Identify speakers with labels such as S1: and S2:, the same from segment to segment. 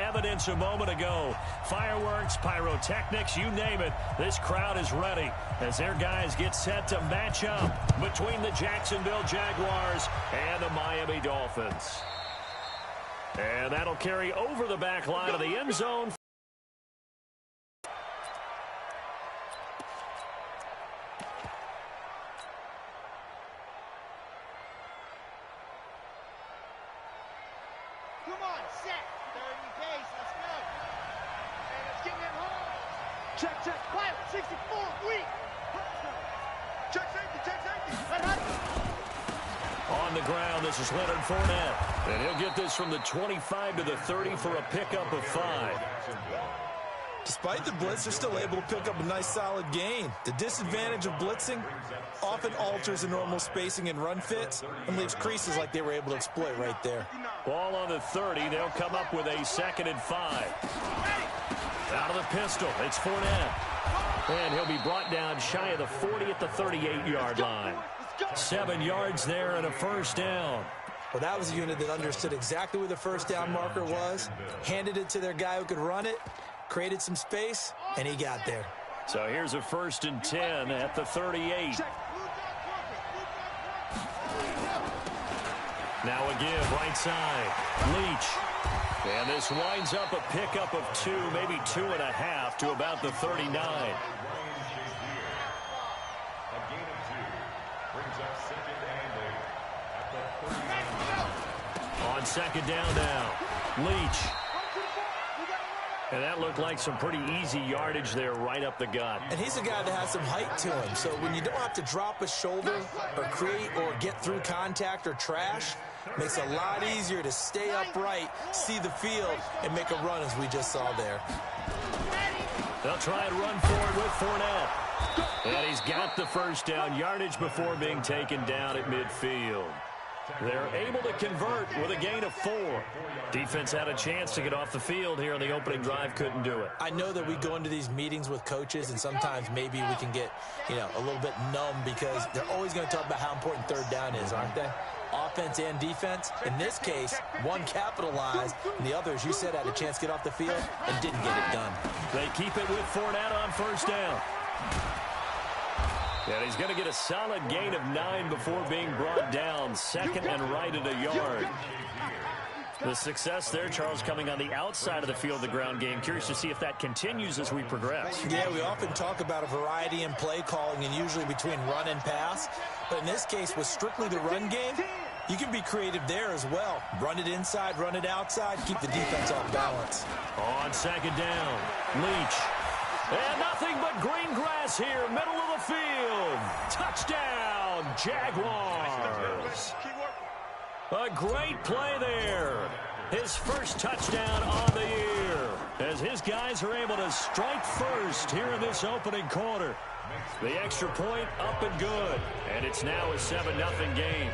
S1: evidence a moment ago. Fireworks, pyrotechnics, you name it. This crowd is ready as their guys get set to match up between the Jacksonville Jaguars and the Miami Dolphins. And that'll carry over the back line of the end zone.
S2: Come on, set. 30 pace, let's go. And it's getting it home. Check, quiet, 64, weak. Check safety.
S1: On the ground, this is Leonard Fournette. And he'll get this from the 25 to the 30 for a pickup of 5.
S3: Despite the blitz, they're still able to pick up a nice solid gain. The disadvantage of blitzing often alters the normal spacing and run fits and leaves creases like they were able to exploit right there.
S1: Ball on the 30. They'll come up with a 2nd and 5. Out of the pistol, it's Fournette. And he'll be brought down shy of the 40 at the 38-yard line. 7 yards there and a first down.
S3: Well, that was a unit that understood exactly where the first down marker was, handed it to their guy who could run it, created some space, and he got there.
S1: So here's a 1st and 10 at the 38. Now a give, right side. Leach. And this winds up a pickup of 2, maybe 2.5 to about the 39. On 2nd down now. Leach. And that looked like some pretty easy yardage there right up the gut.
S3: And he's a guy that has some height to him. So when you don't have to drop a shoulder or create or get through contact or trash, makes it a lot easier to stay upright, see the field, and make a run as we just saw there.
S1: They'll try and run forward with Fournette. And he's got the first down, yardage before being taken down at midfield. They're able to convert with a gain of 4. Defense had a chance to get off the field here on the opening drive, couldn't do it.
S3: I know that we go into these meetings with coaches, and sometimes maybe we can get, a little bit numb because they're always going to talk about how important 3rd down is, aren't they? Offense and defense. In this case, one capitalized, and the other, as you said, had a chance to get off the field and didn't get it done.
S1: They keep it with Fournette on 1st down. And he's going to get a solid gain of 9 before being brought down. 2nd and right at a yard. The success there, Charles, coming on the outside of the field, the ground game. Curious to see if that continues as we progress.
S3: Yeah, we often talk about a variety in play calling and usually between run and pass. But in this case, with strictly the run game, you can be creative there as well. Run it inside, run it outside, keep the defense off balance.
S1: On 2nd down, Leach. And nothing but green grass here, middle of the field. Touchdown, Jaguars. A great play there. His first touchdown on the year as his guys are able to strike first here in this opening quarter. The extra point up and good, and it's now a 7-0 game.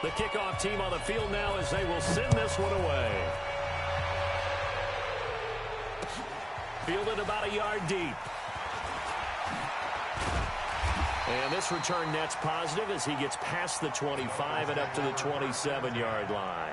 S1: The kickoff team on the field now as they will send this one away. Fielded about a yard deep. And this return net's positive as he gets past the 25 and up to the 27-yard line.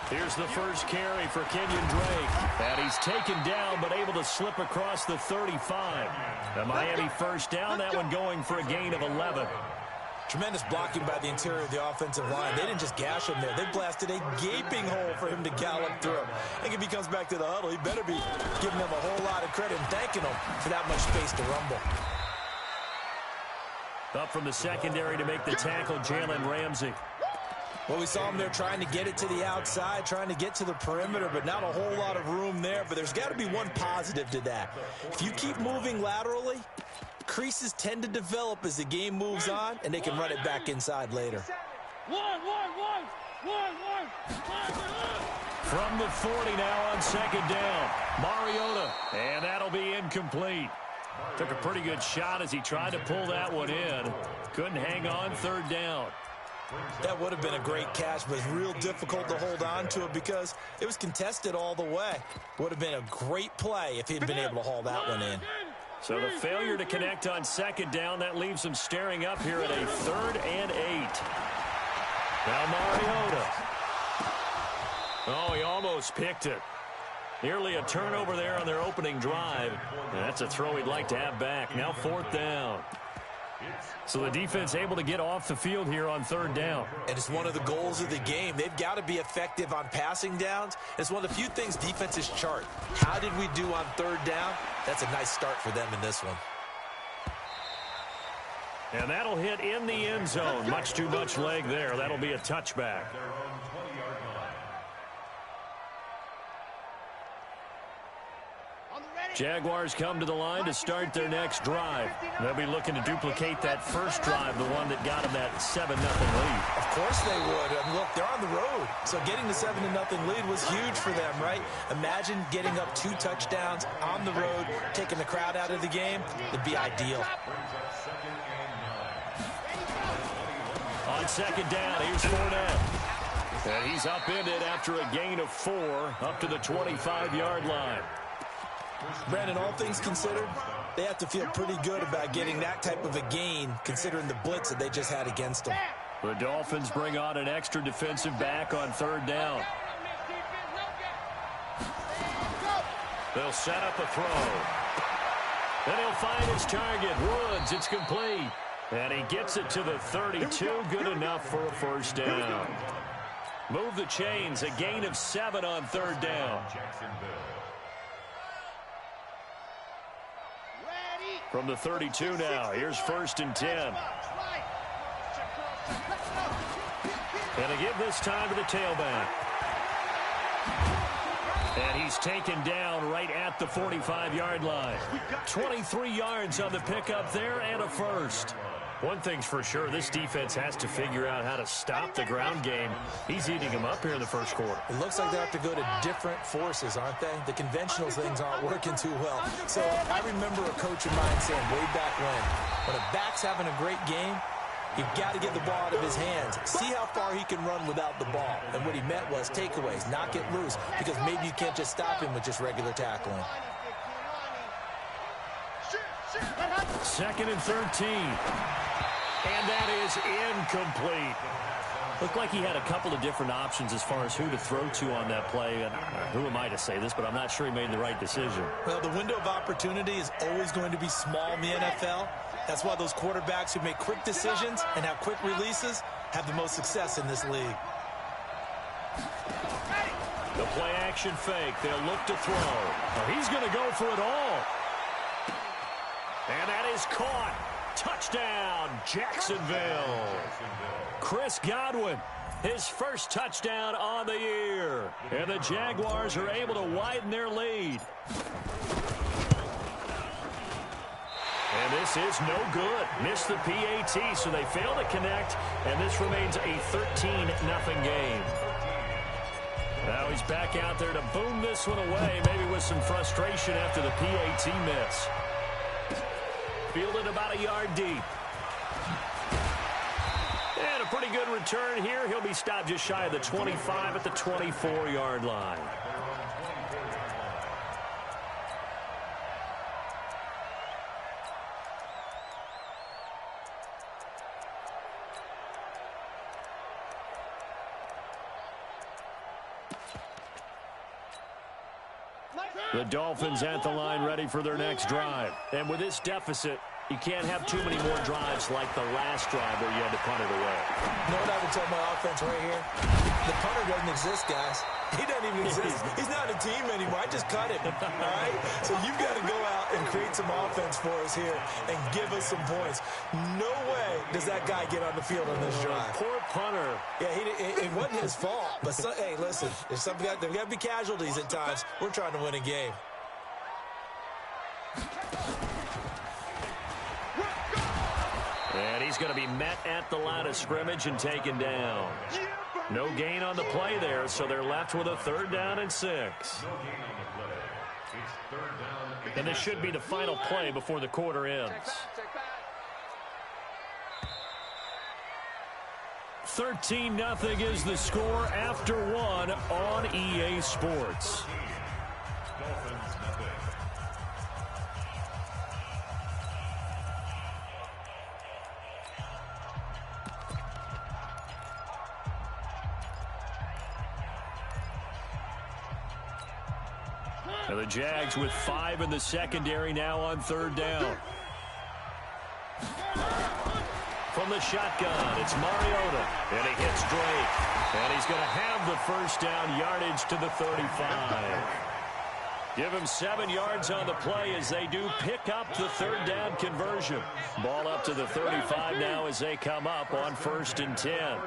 S1: Here's the first carry for Kenyon Drake. And he's taken down but able to slip across the 35. The Miami first down, that one going for a gain of 11.
S3: Tremendous blocking by the interior of the offensive line. They didn't just gash him there. They blasted a gaping hole for him to gallop through. I think if he comes back to the huddle, he better be giving them a whole lot of credit and thanking them for that much space to rumble.
S1: Up from the secondary to make the tackle, Jalen Ramsey.
S3: Well, we saw him there trying to get it to the outside, trying to get to the perimeter, but not a whole lot of room there. But there's got to be one positive to that. If you keep moving laterally, creases tend to develop as the game moves on, and they can run it back inside later.
S1: From the 40 now on second down. Mariota, and that'll be incomplete. Took a pretty good shot as he tried to pull that one in. Couldn't hang on third down.
S3: That would have been a great catch, but it's real difficult to hold on to it because it was contested all the way. Would have been a great play if he'd been able to haul that one in.
S1: So the failure to connect on second down, that leaves him staring up here at a 3rd and 8. Now Mariota. Oh, he almost picked it. Nearly a turnover there on their opening drive. And that's a throw he'd like to have back. Now 4th down. So the defense able to get off the field here on 3rd down.
S3: And it's one of the goals of the game. They've got to be effective on passing downs. It's one of the few things defenses chart. How did we do on 3rd down? That's a nice start for them in this one.
S1: And that'll hit in the end zone. Much too much leg there. That'll be a touchback. Jaguars come to the line to start their next drive. They'll be looking to duplicate that first drive, the one that got them that 7-0 lead.
S3: Of course they would. I mean, look, they're on the road. So getting the 7-0 lead was huge for them, right? Imagine getting up 2 touchdowns on the road, taking the crowd out of the game. It'd be ideal.
S1: On second down, here's Fournette. And he's upended after a gain of 4 up to the 25-yard line.
S3: Brandon, all things considered, they have to feel pretty good about getting that type of a gain considering the blitz that they just had against them.
S1: The Dolphins bring on an extra defensive back on 3rd down. They'll set up a throw. Then he'll find his target, Woods. It's complete. And he gets it to the 32. Good enough for a first down. Move the chains. A gain of 7 on 3rd down. From the 32 now, here's 1st and 10. And a give this time to the tailback. And he's taken down right at the 45-yard line. 23 yards on the pickup there and a first. One thing's for sure, this defense has to figure out how to stop the ground game. He's eating them up here in the first quarter.
S3: It looks like they have to go to different forces, aren't they? The conventional things aren't working too well. So I remember a coach of mine saying way back when a back's having a great game, you've got to get the ball out of his hands. See how far he can run without the ball. And what he meant was takeaways, not get loose, because maybe you can't just stop him with just regular tackling.
S1: 2nd and 13. And that is incomplete. Looked like he had a couple of different options as far as who to throw to on that play. And who am I to say this, but I'm not sure he made the right decision.
S3: Well, the window of opportunity is always going to be small in the NFL. That's why those quarterbacks who make quick decisions and have quick releases have the most success in this league.
S1: The play action fake. They'll look to throw. Well, he's going to go for it all. And that is caught. Touchdown, Jacksonville. Chris Godwin, his first touchdown on the year. And the Jaguars are able to widen their lead. And this is no good. Missed the PAT, so they fail to connect. And this remains a 13-0 game. Now he's back out there to boom this one away, maybe with some frustration after the PAT miss. Fielded about a yard deep. And a pretty good return here. He'll be stopped just shy of the 25 at the 24-yard line. The Dolphins at the line ready for their next drive. And with this deficit, you can't have too many more drives like the last drive where you had to punt it away.
S3: You know what I would tell my offense right here? The punter doesn't exist, guys. He doesn't even exist. He's not a team anymore. I just cut him, all right? So you've got to go out and create some offense for us here and give us some points. No way does that guy get on the field on this drive.
S1: Poor punter.
S3: Yeah, it wasn't his fault. But, hey, listen, there's got to be casualties at times. We're trying to win a game. And he's going to be met at the line of scrimmage and taken down.
S1: No gain on the play there, so they're left with a 3rd down and 6. And this should be the final play before the quarter ends. 13-0 is the score after 1 on EA Sports. Now the Jags with 5 in the secondary now on 3rd down. From the shotgun, it's Mariota, and he hits Drake. And he's going to have the 1st down, yardage to the 35. Give him 7 yards on the play as they do pick up the 3rd down conversion. Ball up to the 35 now as they come up on 1st and 10.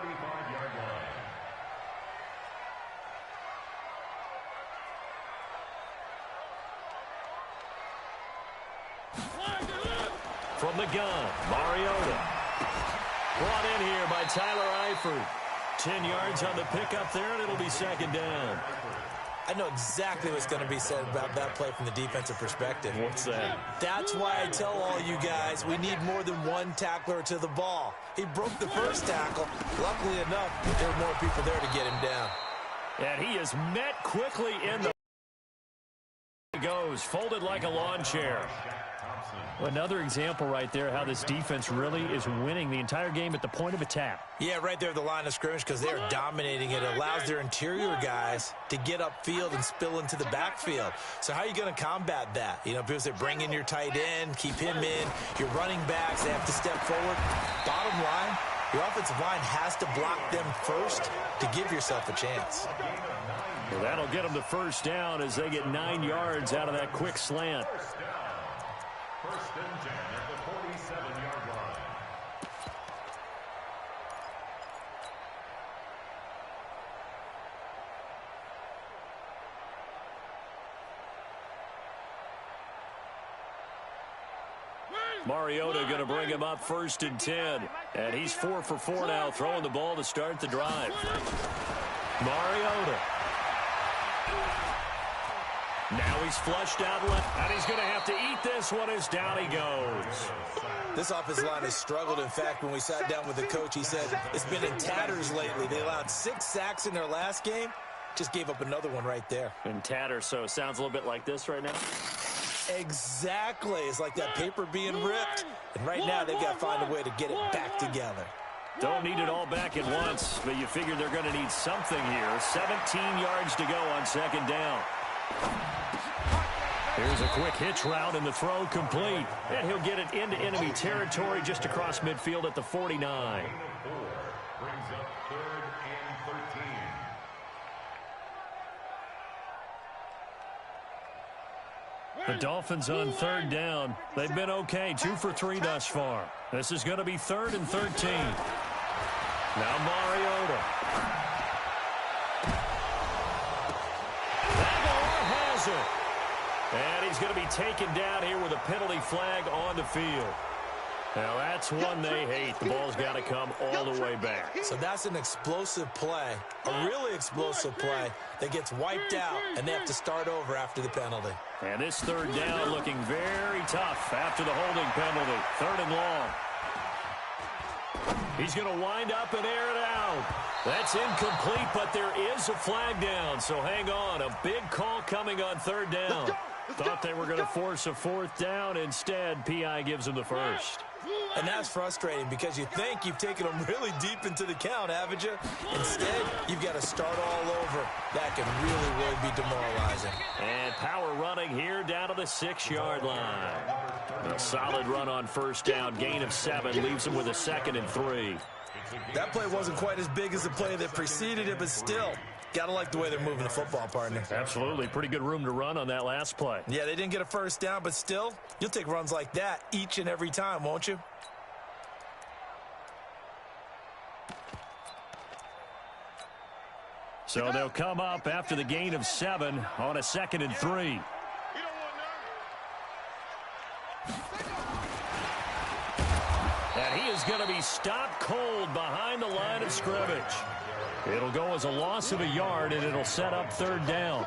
S1: From the gun, Mariota. Brought in here by Tyler Eifert. 10 yards on the pickup there, and it'll be 2nd down.
S3: I know exactly what's going to be said about that play from the defensive perspective.
S1: What's that?
S3: That's why I tell all you guys we need more than one tackler to the ball. He broke the first tackle. Luckily enough, there were more people there to get him down.
S1: And he is met quickly in the... He goes, folded like a lawn chair. Another example right there how this defense really is winning the entire game at the point of attack.
S3: Yeah, right there at the line of scrimmage because they are dominating it. It allows their interior guys to get upfield and spill into the backfield. So how are you going to combat that? You know, people say bring in your tight end, keep him in. Your running backs, they have to step forward. Bottom line, your offensive line has to block them first to give yourself a chance.
S1: Well, that'll get them the 1st down as they get 9 yards out of that quick slant.
S4: 1st and 10 at the 47-yard line.
S1: Mariota going to bring him up 1st and 10. And he's 4 for 4 now, throwing the ball to start the drive. Mariota. Now he's flushed out left, and he's going to have to eat this one as down he goes.
S3: This offensive line has struggled. In fact, when we sat down with the coach, he said it's been in tatters lately. They allowed 6 sacks in their last game. Just gave up another one right there.
S1: In tatters, so it sounds a little bit like this right now.
S3: Exactly. It's like that paper being ripped. And right now, they've got to find a way to get it back together.
S1: Don't need it all back at once, but you figure they're going to need something here. 17 yards to go on 2nd down. Here's a quick hitch route, and the throw complete. And he'll get it into enemy territory just across midfield at the 49.
S4: Brings up 3rd and 13.
S1: The Dolphins on 3rd down. They've been okay, 2 for 3 thus far. This is going to be 3rd and 13. Now Mariota. Aguilar has it. And he's going to be taken down here with a penalty flag on the field. Now that's one they hate. The ball's got to come all the way back.
S3: So that's an explosive play, a really explosive play that gets wiped out, and they have to start over after the penalty.
S1: And this 3rd down looking very tough after the holding penalty. 3rd and long. He's going to wind up and air it out. That's incomplete, but there is a flag down, so hang on. A big call coming on 3rd down. Thought they were going to force a 4th down. Instead, P.I. gives them the 1st.
S3: And that's frustrating because you think you've taken them really deep into the count, haven't you? Instead, you've got to start all over. That can really, really be demoralizing.
S1: And power running here down to the 6-yard line. A solid run on 1st down. Gain of 7 leaves him with a 2nd and 3.
S3: That play wasn't quite as big as the play that preceded it, but still, got to like the way they're moving the football, partner.
S1: Absolutely. Pretty good room to run on that last play.
S3: Yeah, they didn't get a 1st down, but still, you'll take runs like that each and every time, won't you?
S1: So they'll come up after the gain of 7 on a 2nd and 3. And he is going to be stopped cold behind the line of scrimmage. It'll go as a loss of a yard, and it'll set up third down.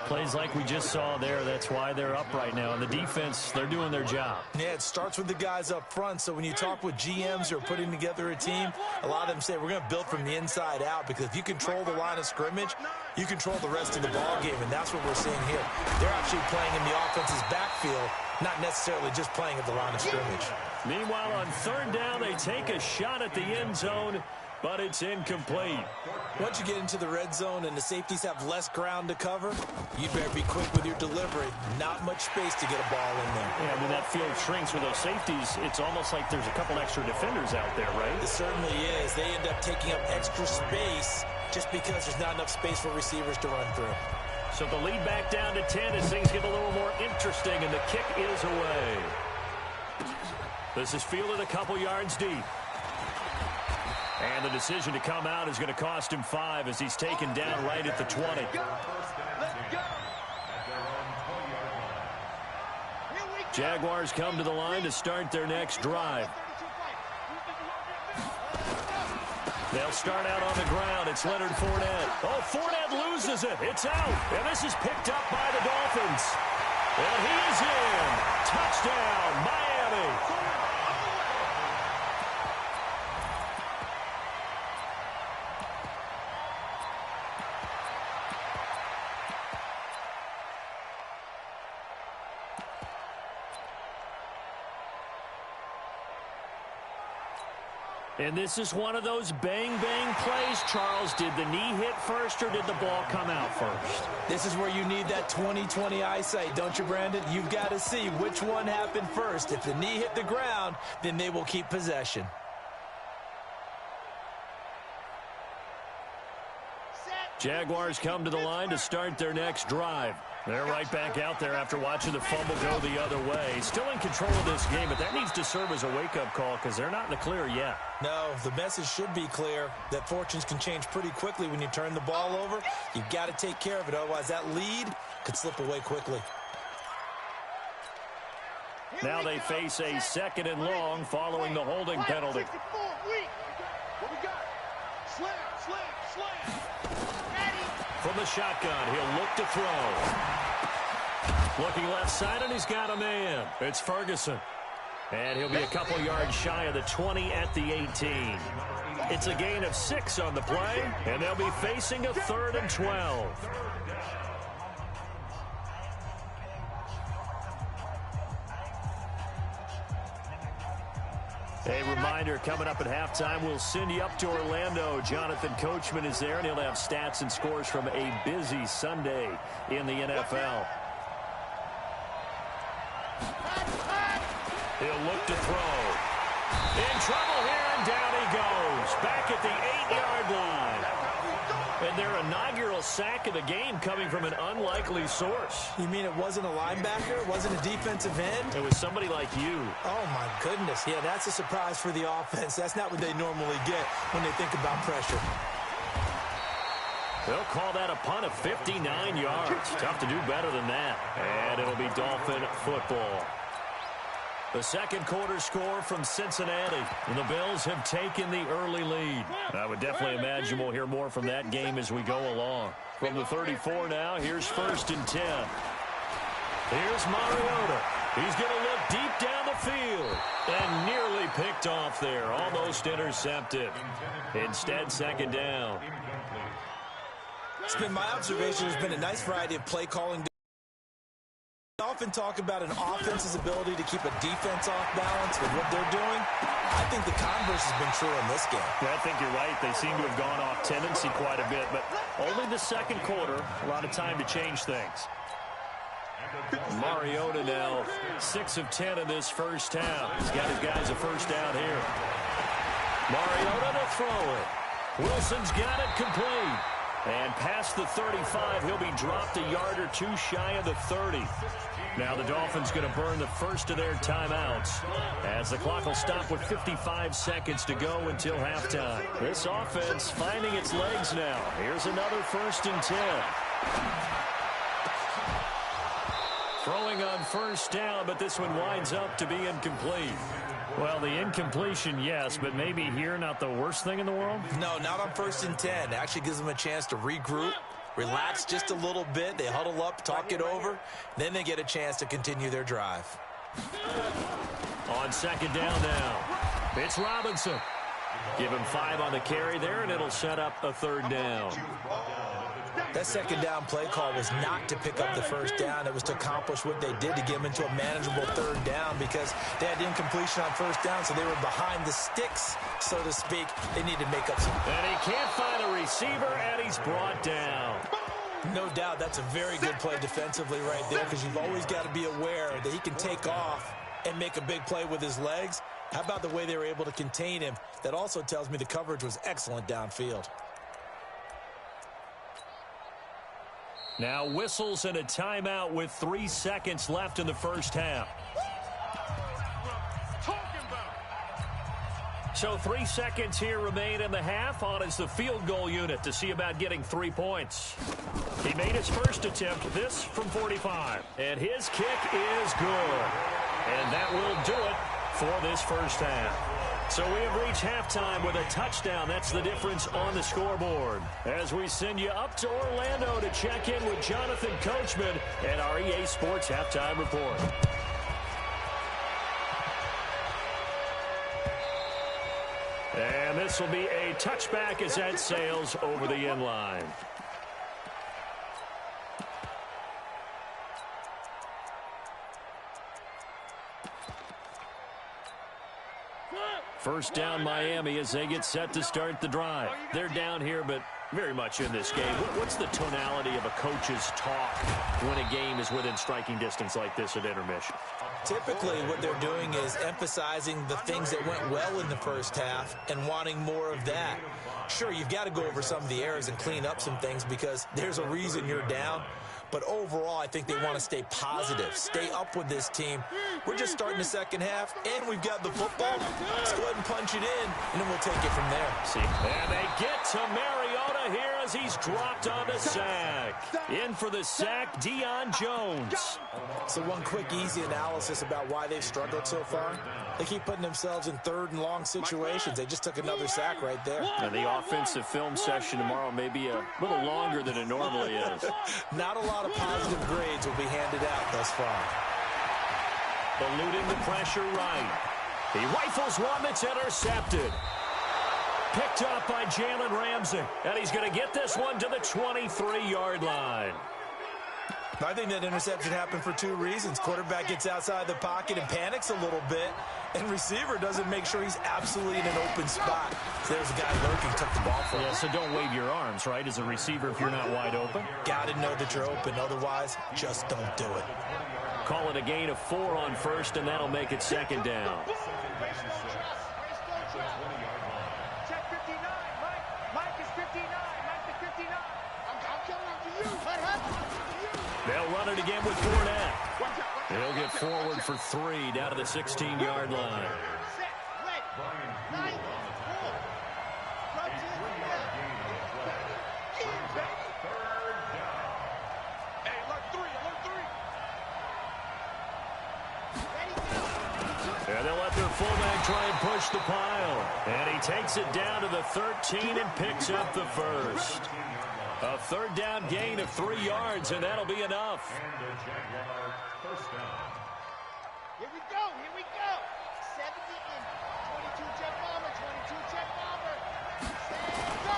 S1: Plays like we just saw there, that's why they're up right now. And the defense, they're doing their job.
S3: Yeah, it starts with the guys up front. So when you talk with GMs who are putting together a team, a lot of them say we're going to build from the inside out, because if you control the line of scrimmage, you control the rest of the ball game, and that's what we're seeing here. They're actually playing in the offense's backfield, not necessarily just playing at the line of scrimmage.
S1: Meanwhile, on third down, they take a shot at the end zone, but it's incomplete.
S3: Once you get into the red zone and the safeties have less ground to cover, you better be quick with your delivery. Not much space to get a ball in there.
S1: Yeah, when that field shrinks with those safeties, it's almost like there's a couple extra defenders out there, right?
S3: It certainly is. They end up taking up extra space just because there's not enough space for receivers to run through.
S1: So the lead back down to 10 as things get a little more interesting, and the kick is away. This is fielded a couple yards deep. And the decision to come out is going to cost him 5 as he's taken down right at the 20. Jaguars come to the line to start their next drive. They'll start out on the ground. It's Leonard Fournette. Oh, Fournette loses it. It's out. And this is picked up by the Dolphins. And he is in. Touchdown, Miami. And this is one of those bang-bang plays, Charles. Did the knee hit first, or did the ball come out first?
S3: This is where you need that 20/20 eyesight, don't you, Brandon? You've got to see which one happened first. If the knee hit the ground, then they will keep possession.
S1: Jaguars come to the line to start their next drive. They're right back out there after watching the fumble go the other way. Still in control of this game, but that needs to serve as a wake-up call because they're not in the clear yet.
S3: No, the message should be clear that fortunes can change pretty quickly when you turn the ball over. You've got to take care of it, otherwise that lead could slip away quickly.
S1: Now they face a 2nd and long following the holding penalty. From the shotgun, he'll look to throw. Looking left side, and he's got a man. It's Ferguson. And he'll be a couple yards shy of the 20 at the 18. It's a gain of 6 on the play, and they'll be facing a 3rd and 12. A reminder, coming up at halftime, we'll send you up to Orlando. Jonathan Coachman is there, and he'll have stats and scores from a busy Sunday in the NFL. He'll look to throw. In trouble here, and down he goes. Back at the 8-yard line. And their inaugural sack of the game coming from an unlikely source.
S3: You mean it wasn't a linebacker? It wasn't a defensive end?
S1: It was somebody like you.
S3: Oh, my goodness. Yeah, that's a surprise for the offense. That's not what they normally get when they think about pressure.
S1: They'll call that a punt of 59 yards. Tough to do better than that. And it'll be Dolphin football. The second quarter score from Cincinnati. And the Bills have taken the early lead. I would definitely imagine we'll hear more from that game as we go along. From the 34 now, here's 1st and 10. Here's Mariota. He's going to look deep down the field. And nearly picked off there. Almost intercepted. Instead, 2nd down.
S3: It's been my observation. There's been a nice variety of play calling. We often talk about an offense's ability to keep a defense off balance with what they're doing. I think the converse has been true in this game.
S1: Yeah, I think you're right. They seem to have gone off tendency quite a bit, but only the second quarter, a lot of time to change things. Mariota now 6 of 10 in this first half. He's got his guys a first down here. Mariota to throw it. Wilson's got it complete. And past the 35, he'll be dropped a yard or 2 shy of the 30. Now the Dolphins going to burn the first of their timeouts as the clock will stop with 55 seconds to go until halftime. This offense finding its legs now. Here's another 1st and 10. Throwing on 1st down, but this one winds up to be incomplete. Well, the incompletion, yes, but maybe here not the worst thing in the world?
S3: No, not on 1st and 10. It actually gives them a chance to regroup, relax just a little bit. They huddle up, talk it over, then they get a chance to continue their drive.
S1: On 2nd down now, it's Robinson. Give him 5 on the carry there, and it'll set up a 3rd down.
S3: That 2nd down play call was not to pick up the 1st down. It was to accomplish what they did to get them into a manageable 3rd down because they had incompletion on 1st down, so they were behind the sticks, so to speak. They need to make up some.
S1: And he can't find a receiver, and he's brought down.
S3: No doubt that's a very good play defensively right there because you've always got to be aware that he can take off and make a big play with his legs. How about the way they were able to contain him? That also tells me the coverage was excellent downfield.
S1: Now whistles and a timeout with 3 seconds left in the 1st half. So 3 seconds here remain in the half. On is the field goal unit to see about getting 3 points. He made his first attempt, this from 45. And his kick is good. And that will do it for this 1st half. So we have reached halftime with a touchdown. That's the difference on the scoreboard. As we send you up to Orlando to check in with Jonathan Coachman and our EA Sports Halftime Report. And this will be a touchback as that sails over the end line. First down Miami as they get set to start the drive. They're down here, but very much in this game. What's the tonality of a coach's talk when a game is within striking distance like this at intermission?
S3: Typically, what they're doing is emphasizing the things that went well in the 1st half and wanting more of that. Sure, you've got to go over some of the errors and clean up some things because there's a reason you're down. But overall, I think they want to stay positive, stay up with this team. We're just starting the 2nd half, and we've got the football. Let's go ahead and punch it in, and then we'll take it from there.
S1: See, and they get to Mariota here as he's dropped on the sack. In for the sack, Deion Jones.
S3: So one quick, easy analysis about why they've struggled so far. They keep putting themselves in 3rd and long situations. They just took another sack right there.
S1: And the offensive film session tomorrow may be a little longer than it normally is.
S3: Not a lot of positive grades will be handed out thus far.
S1: Eluding the pressure right. He rifles one that's intercepted. Picked up by Jalen Ramsey. And he's going to get this one to the 23-yard line.
S3: I think that interception happened for 2 reasons. Quarterback gets outside the pocket and panics a little bit, and receiver doesn't make sure he's absolutely in an open spot. So there's a guy lurking, took the ball from him.
S1: Yeah, so don't wave your arms, right, as a receiver if you're not wide open?
S3: Got to know that you're open. Otherwise, just don't do it.
S1: Call it a gain of 4 on 1st, and that'll make it 2nd down.
S2: Check 59. Mike is 59. Mike is 59. I'm coming up to you. What happened?
S1: They'll run it again with Fournette. He'll get forward for 3 down to the 16-yard line. And they'll let their fullback try and push the pile. And he takes it down to the 13 and picks up the 1st. A 3rd down gain of 3 yards, and that'll be enough.
S2: Here we go. Here we go. 70 in. 22 jet bomber. 22 jet bomber. Go.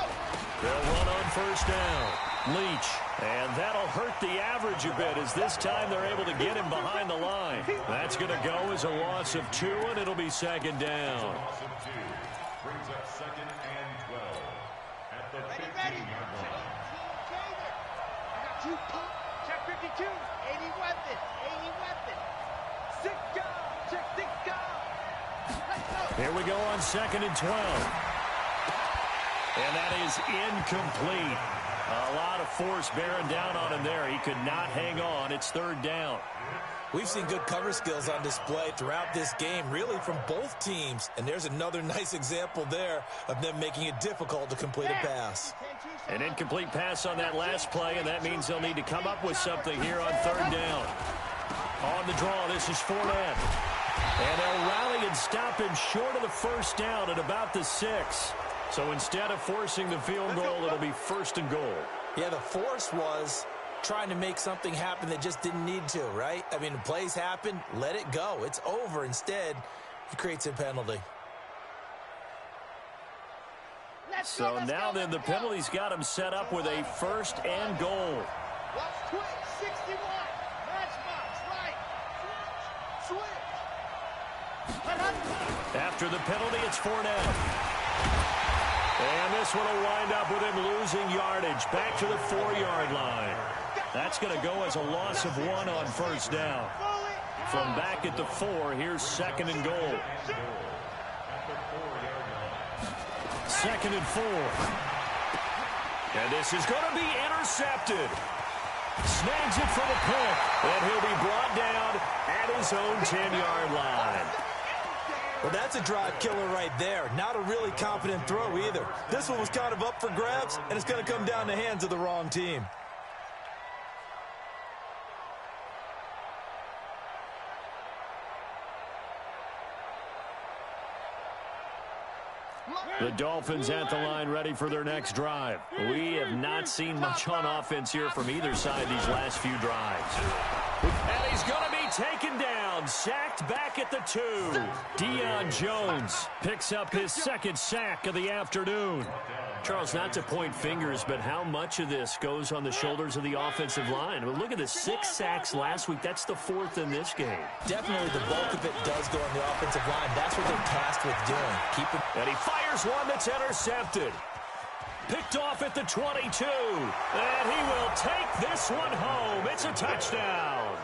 S1: They'll run on 1st down. Leach. And that'll hurt the average a bit as this time they're able to get him behind the line. That's going to go as a loss of 2, and it'll be 2nd down.
S4: Brings up 2nd and 12 at the 15-yard line.
S2: Check 52. 80 weapon. 80 weapon. 6 down. Check 6 down. Let's go.
S1: Here we go on 2nd and 12. And that is incomplete. A lot of force bearing down on him there. He could not hang on. It's 3rd down.
S3: We've seen good cover skills on display throughout this game, really from both teams. And there's another nice example there of them making it difficult to complete a pass.
S1: An incomplete pass on that last play, and that means they'll need to come up with something here on 3rd down. On the draw, this is Fournette. And they'll rally and stop him short of the first down at about the 6. So instead of forcing the field goal, it'll be 1st and goal.
S3: Yeah, the force was trying to make something happen that just didn't need to, right? I mean, the plays happen, let it go. It's over. Instead, he creates a penalty.
S1: So now then, the penalty's got him set up with a 1st and goal.
S2: Watch twitch, 61. Matchbox, right. Switch.
S1: After the penalty, it's 4 down. And this one will wind up with him losing yardage back to the 4-yard line. That's going to go as a loss of 1 on 1st down. From back at the 4, here's 2nd and goal. 2nd and 4. And this is going to be intercepted. Snags it for the pick. And he'll be brought down at his own 10-yard line.
S3: Well, that's a drive killer right there. Not a really confident throw either. This one was kind of up for grabs, and it's going to come down the hands of the wrong team.
S1: The Dolphins at the line ready for their next drive. We have not seen much on offense here from either side these last few drives. And he's going to be taken down, sacked back at the 2. Deion Jones picks up his 2nd sack of the afternoon. Charles, not to point fingers, but how much of this goes on the shoulders of the offensive line? Well, look at the 6 sacks last week. That's the 4th in this game.
S3: Definitely the bulk of it does go on the offensive line. That's what they're tasked with doing. Keep it.
S1: And he fires one that's intercepted. Picked off at the 22. And he will take this one home. It's a touchdown.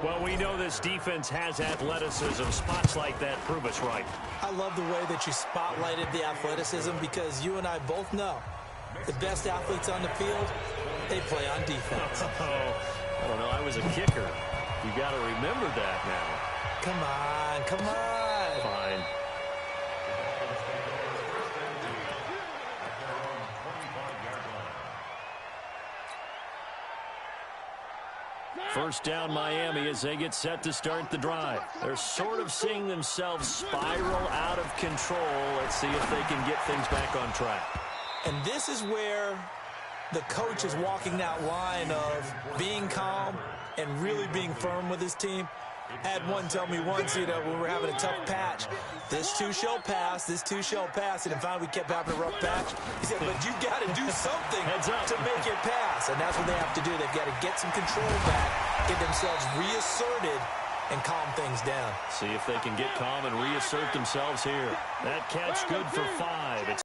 S1: Well, we know this defense has athleticism. Spots like that prove us right.
S3: I love the way that you spotlighted the athleticism because you and I both know the best athletes on the field, they play on defense.
S1: I don't know. I was a kicker. You got to remember that now.
S3: Come on, come on.
S1: Fine. First down, Miami, as they get set to start the drive. They're sort of seeing themselves spiral out of control. Let's see if they can get things back on track.
S3: And this is where the coach is walking that line of being calm and really being firm with his team. I had one tell me once, when we were having a tough patch, this too shall pass, this too shall pass. And finally we kept having a rough patch. He said, but you got to do something to make it pass. And that's what they have to do. They've got to get some control back, get themselves reasserted, and calm things down.
S1: See if they can get calm and reassert themselves here. That catch good for 5. It's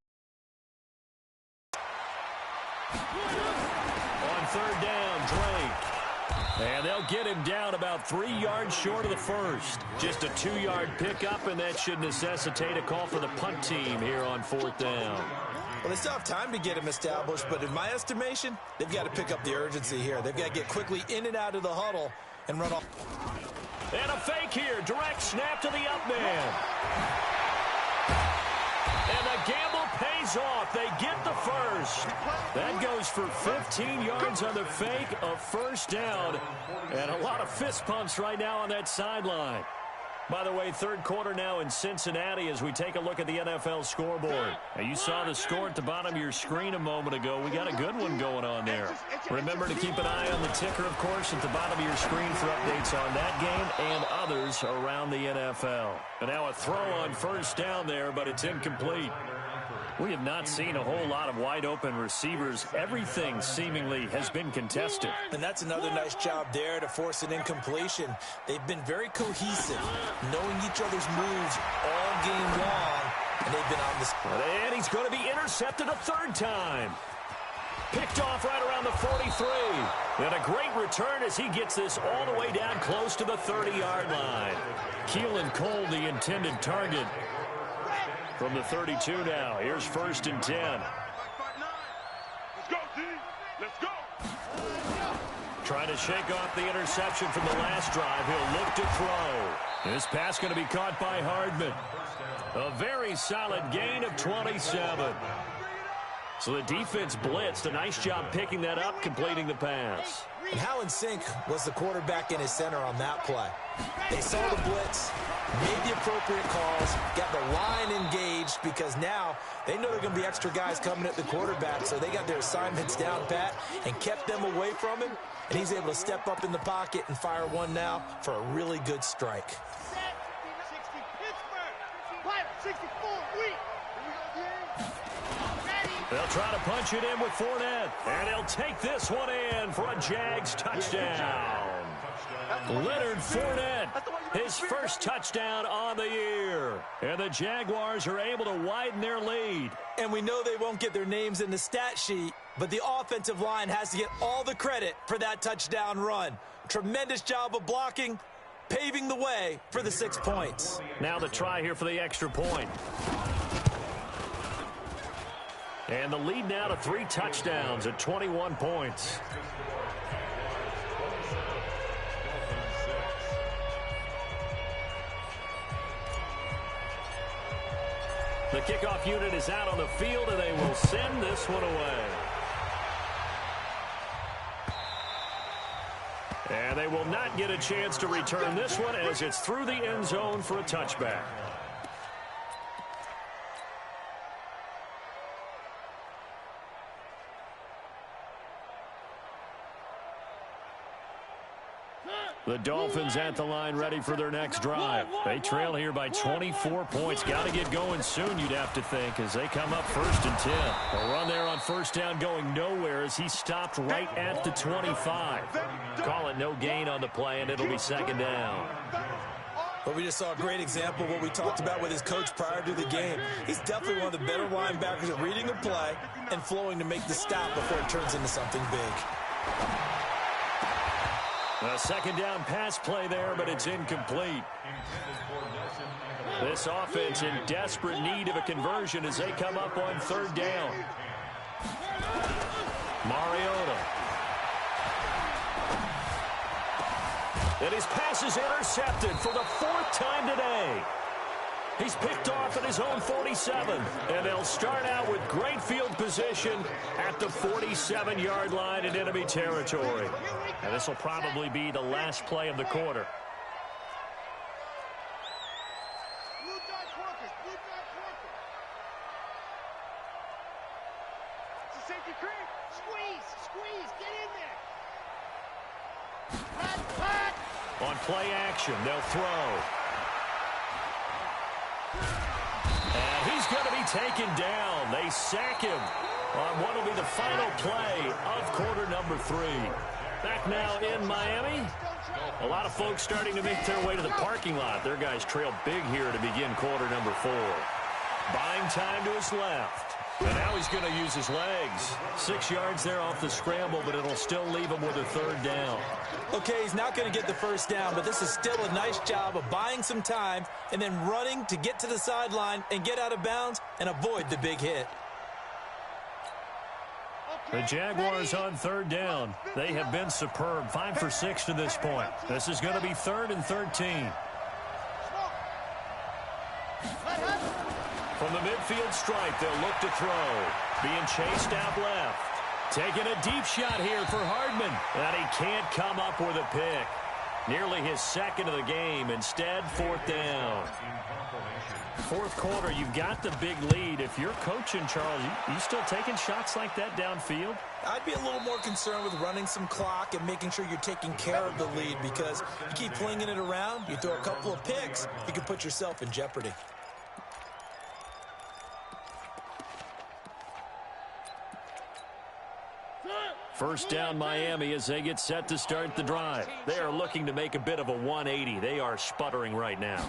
S1: on 3rd down, Drake. And they'll get him down about 3 yards short of the first. Just a 2-yard pickup, and that should necessitate a call for the punt team here on 4th down.
S3: Well, they still have time to get him established, but in my estimation, they've got to pick up the urgency here. They've got to get quickly in and out of the huddle and run off.
S1: And a fake here. Direct snap to the up man. And the gamble pays off. They get the first. That goes for 15 yards on the fake, a 1st down. And a lot of fist pumps right now on that sideline. By the way, 3rd quarter now in Cincinnati as we take a look at the NFL scoreboard. Now, you saw the score at the bottom of your screen a moment ago. We got a good one going on there. Remember to keep an eye on the ticker, of course, at the bottom of your screen for updates on that game and others around the NFL. And now a throw on 1st down there, but it's incomplete. We have not seen a whole lot of wide-open receivers. Everything seemingly has been contested.
S3: And that's another nice job there to force an incompletion. They've been very cohesive, knowing each other's moves all game long, and they've been on this.
S1: And he's going to be intercepted a 3rd time. Picked off right around the 43. And a great return as he gets this all the way down close to the 30-yard line. Keelan Cole, the intended target. From the 32 now. Here's 1st and 10.
S2: Let's go, D. Let's go.
S1: Trying to shake off the interception from the last drive. He'll look to throw. This pass going to be caught by Hardman. A very solid gain of 27. So the defense blitzed. A nice job picking that up, completing the pass.
S3: And how in sync was the quarterback and his center on that play? They saw the blitz, made the appropriate calls, got the line engaged, because now they know there are going to be extra guys coming at the quarterback, so they got their assignments down pat and kept them away from him, and he's able to step up in the pocket and fire one now for a really good strike.
S2: 60 Pittsburgh. 64 weak.
S1: They'll try to punch it in with Fournette, and he'll take this one in for a Jags touchdown. Leonard Fournette, his first touchdown on the year. And the Jaguars are able to widen their lead.
S3: And we know they won't get their names in the stat sheet, but the offensive line has to get all the credit for that touchdown run. Tremendous job of blocking, paving the way for the 6 points.
S1: Now the try here for the extra point. And the lead now to 3 touchdowns at 21 points. The kickoff unit is out on the field, and they will send this one away. And they will not get a chance to return this one as it's through the end zone for a touchback. The Dolphins at the line, ready for their next drive. They trail here by 24 points. Got to get going soon, you'd have to think, as they come up 1st and 10. A run there on 1st down going nowhere as he stopped right at the 25. Call it no gain on the play, and it'll be 2nd down.
S3: But we just saw a great example of what we talked about with his coach prior to the game. He's definitely one of the better linebackers at reading a play and flowing to make the stop before it turns into something big.
S1: A 2nd down pass play there, but it's incomplete. This offense in desperate need of a conversion as they come up on 3rd down. Mariota. And his pass is intercepted for the 4th time today. He's picked off at his own 47, and they'll start out with great field position at the 47-yard line in enemy territory. And this will probably be the last play of the quarter.
S2: Blue dot Corkers. It's a safety creep. Squeeze. Get in there. Pat.
S1: On play action, they'll throw. And he's going to be taken down. They sack him on what will be the final play of quarter number 3. Back now in Miami. A lot of folks starting to make their way to the parking lot. Their guys trail big here to begin quarter number 4. Buying time to his left. And now he's going to use his legs. 6 yards there off the scramble, but it'll still leave him with a 3rd down.
S3: Okay, he's not going to get the 1st down, but this is still a nice job of buying some time and then running to get to the sideline and get out of bounds and avoid the big hit.
S1: The Jaguars on 3rd down. They have been superb. 5 for 6 to this point. This is going to be 3rd and 13. From the midfield stripe, they'll look to throw. Being chased out left. Taking a deep shot here for Hardman. And he can't come up with a pick. Nearly his 2nd of the game. Instead, 4th down. 4th quarter, you've got the big lead. If you're coaching, Charles, you still taking shots like that downfield?
S3: I'd be a little more concerned with running some clock and making sure you're taking care of the lead, because you keep flinging it around, you throw a couple of picks, you can put yourself in jeopardy.
S1: First down Miami as they get set to start the drive. They are looking to make a bit of a 180. They are sputtering right now.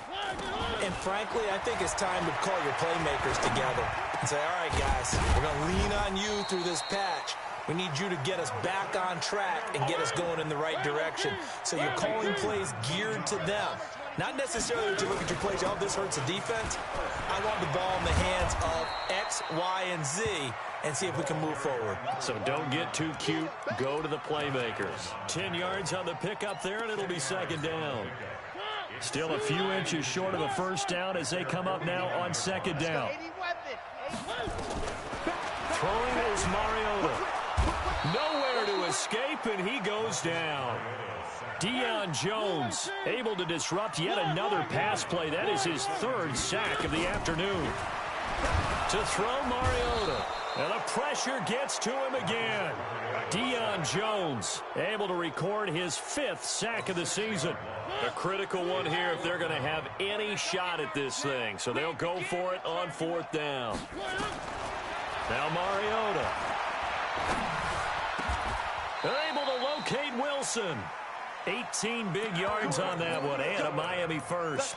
S3: And frankly, I think it's time to call your playmakers together and say, all right, guys, we're going to lean on you through this patch. We need you to get us back on track and get us going in the right direction. So you're calling plays geared to them. Not necessarily that you look at your plays, oh, this hurts the defense. I want the ball in the hands of X, Y, and Z and see if we can move forward.
S1: So don't get too cute. Go to the playmakers. 10 yards on the pickup there, and it'll be 2nd down. Still a few inches short of a 1st down as they come up now on 2nd down. Throw Throwing is Mariota. Nowhere to escape, and he goes down. Deion Jones able to disrupt yet another pass play. That is his third sack of the afternoon. To throw Mariota. And the pressure gets to him again. Deion Jones able to record his 5th sack of the season. A critical one here if they're going to have any shot at this thing. So they'll go for it on 4th down. Now Mariota. Able to locate Wilson. 18 big yards on that one, and a Miami first.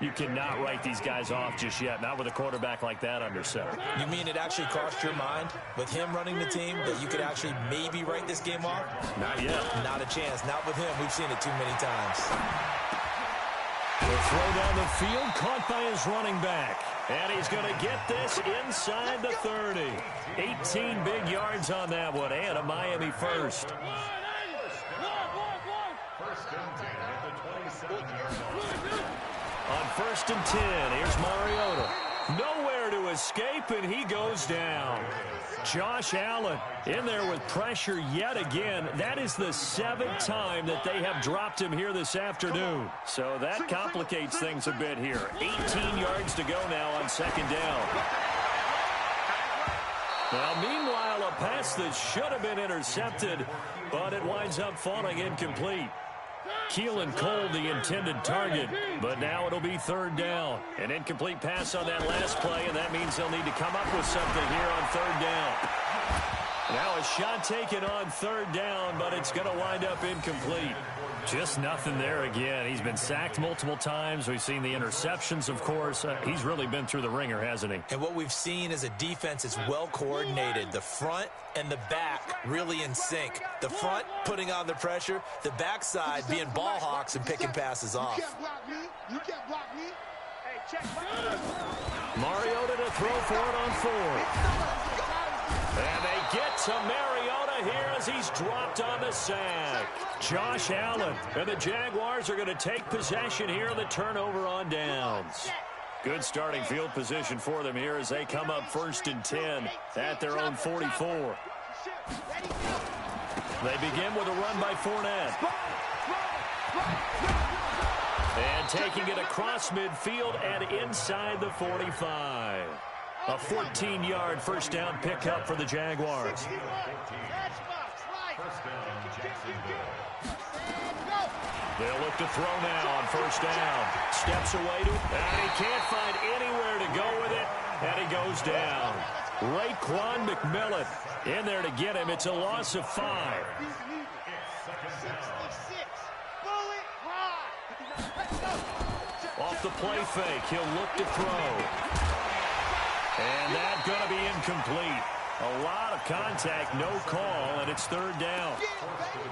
S1: You cannot write these guys off just yet, not with a quarterback like that under center.
S3: You mean it actually crossed your mind with him running the team that you could actually maybe write this game off?
S1: Not yet.
S3: Not a chance. Not with him. We've seen it too many times.
S1: The throw down the field, caught by his running back. And he's going to get this inside the 30. 18 big yards on that one, and a Miami first. On 1st and 10, here's Mariota. Nowhere to escape, and he goes down. Josh Allen in there with pressure yet again. That is the 7th time that they have dropped him here this afternoon. So that complicates things a bit here. 18 yards to go now on 2nd down. Now, meanwhile, a pass that should have been intercepted, but it winds up falling incomplete. Keelan Cole, the intended target, but now it'll be 3rd down. An incomplete pass on that last play, and that means they'll need to come up with something here on 3rd down. Now a shot taken on 3rd down, but it's going to wind up incomplete. Just nothing there again. He's been sacked multiple times. We've seen the interceptions, of course. He's really been through the ringer, hasn't he?
S3: And what we've seen is a defense that's well coordinated. The front and the back really in sync. The front putting on the pressure, the backside being ball hawks and picking passes off.
S2: You can't block me. Hey, check.
S1: Mariota to throw for it on 4th. And they get to Mariota here as he's dropped on the sack. Josh Allen and the Jaguars are going to take possession here on the turnover on downs. Good starting field position for them here as they come up 1st and 10 at their own 44. They begin with a run by Fournette. And taking it across midfield and inside the 45. A 14-yard 1st down pickup for the Jaguars. They'll look to throw now on 1st down. Steps away to it, and he can't find anywhere to go with it, and he goes down. Raekwon McMillan in there to get him. It's a loss of 5. Off the play fake, he'll look to throw. And that's going to be incomplete. A lot of contact, no call, and it's 3rd down.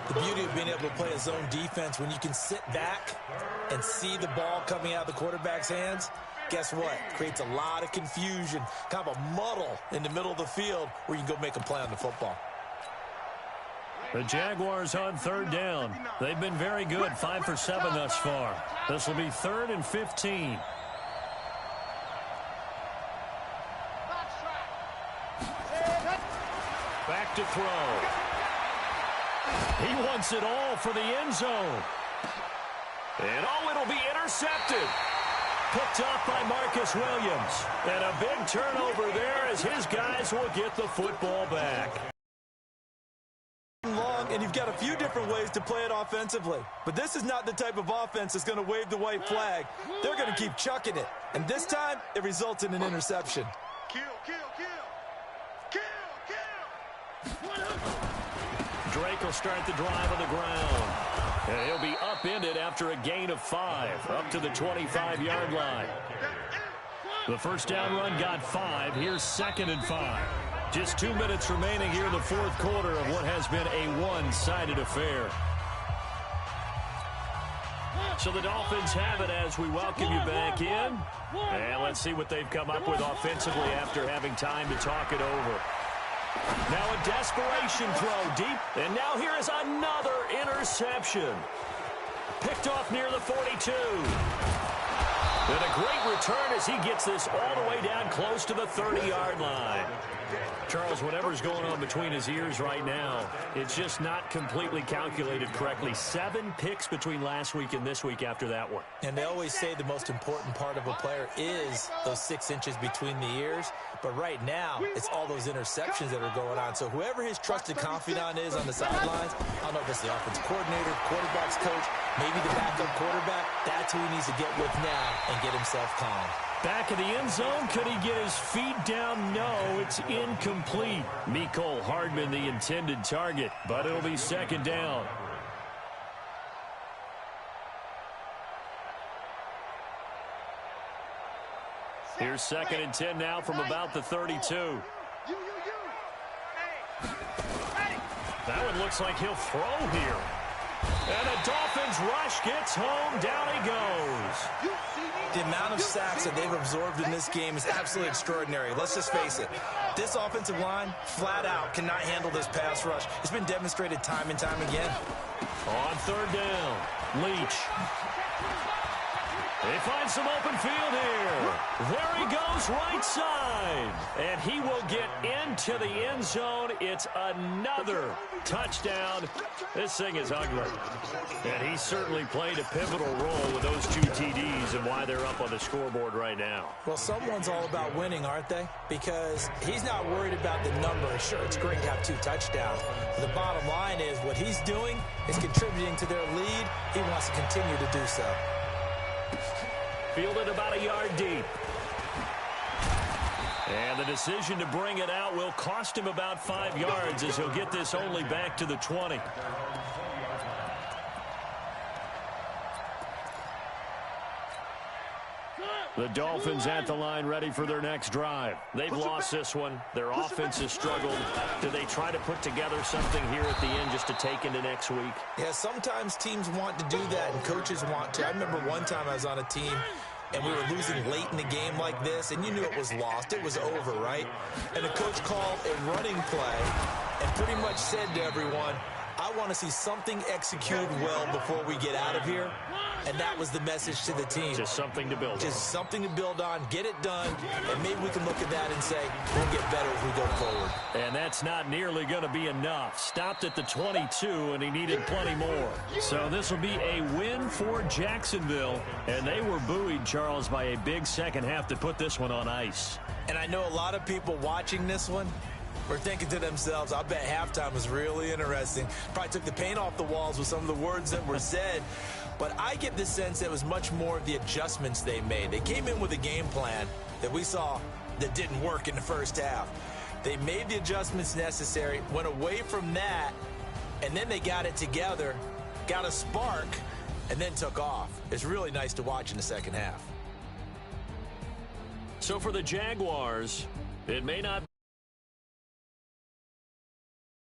S3: The beauty of being able to play a zone defense, when you can sit back and see the ball coming out of the quarterback's hands, guess what? Creates a lot of confusion, kind of a muddle in the middle of the field where you can go make a play on the football.
S1: The Jaguars on 3rd down. They've been very good, 5 for 7 thus far. This will be 3rd and 15. Back to throw. He wants it all for the end zone. And it'll be intercepted. Picked off by Marcus Williams. And a big turnover there as his guys will get the football back.
S3: Long, and you've got a few different ways to play it offensively. But this is not the type of offense that's going to wave the white flag. They're going to keep chucking it. And this time, it results in an interception.
S1: Drake will start the drive on the ground. And he'll be upended after a gain of 5, up to the 25-yard line. The 1st down run got 5. Here's 2nd and 5. Just 2 minutes remaining here in the 4th quarter of what has been a one-sided affair. So the Dolphins have it as we welcome you back in. And let's see what they've come up with offensively after having time to talk it over. Now a desperation throw deep, and now here is another interception. Picked off near the 42. And a great return as he gets this all the way down close to the 30-yard line. Charles, whatever's going on between his ears right now, it's just not completely calculated correctly. 7 picks between last week and this week after that one.
S3: And they always say the most important part of a player is those 6 inches between the ears. But right now, it's all those interceptions that are going on. So whoever his trusted confidant is on the sidelines, I don't know if it's the offensive coordinator, quarterback's coach, maybe the backup quarterback, that's who he needs to get with now and get himself calm.
S1: Back in the end zone, could he get his feet down? No, it's incomplete. Mecole Hardman, the intended target, but it'll be second down. Here's 2nd and 10 now from about the 32. That one looks like he'll throw here. And a Dolphins rush gets home. Down he goes.
S3: The amount of sacks that they've absorbed in this game is absolutely extraordinary. Let's just face it. This offensive line, flat out, cannot handle this pass rush. It's been demonstrated time and time again.
S1: On 3rd down, Leach. They find some open field here. There he goes, right side. And he will get into the end zone. It's another touchdown. This thing is ugly. And he certainly played a pivotal role with those 2 TDs and why they're up on the scoreboard right now.
S3: Well, someone's all about winning, aren't they? Because he's not worried about the number. Sure, it's great to have 2 touchdowns. But the bottom line is what he's doing is contributing to their lead. He wants to continue to do so.
S1: Fielded about a yard deep. And the decision to bring it out will cost him about 5 yards as he'll get this only back to the 20. The Dolphins at the line ready for their next drive. They've lost this one. Their offense has struggled. Do they try to put together something here at the end just to take into next week?
S3: Yeah, sometimes teams want to do that and coaches want to. I remember one time I was on a team and we were losing late in the game like this, and you knew it was lost. It was over, right? And the coach called a running play and pretty much said to everyone, I want to see something executed well before we get out of here. And that was the message to the team.
S1: Just something to build on.
S3: Just something to build on, get it done, and maybe we can look at that and say, we'll get better as we go forward.
S1: And that's not nearly going to be enough. Stopped at the 22, and he needed plenty more. So this will be a win for Jacksonville. And they were buoyed, Charles, by a big second half to put this one on ice.
S3: And I know a lot of people watching this one were thinking to themselves, I bet halftime was really interesting. Probably took the paint off the walls with some of the words that were said. But I get the sense that it was much more of the adjustments they made. They came in with a game plan that we saw that didn't work in the first half. They made the adjustments necessary, went away from that, and then they got it together, got a spark, and then took off. It's really nice to watch in the second half.
S1: So for the Jaguars, it may not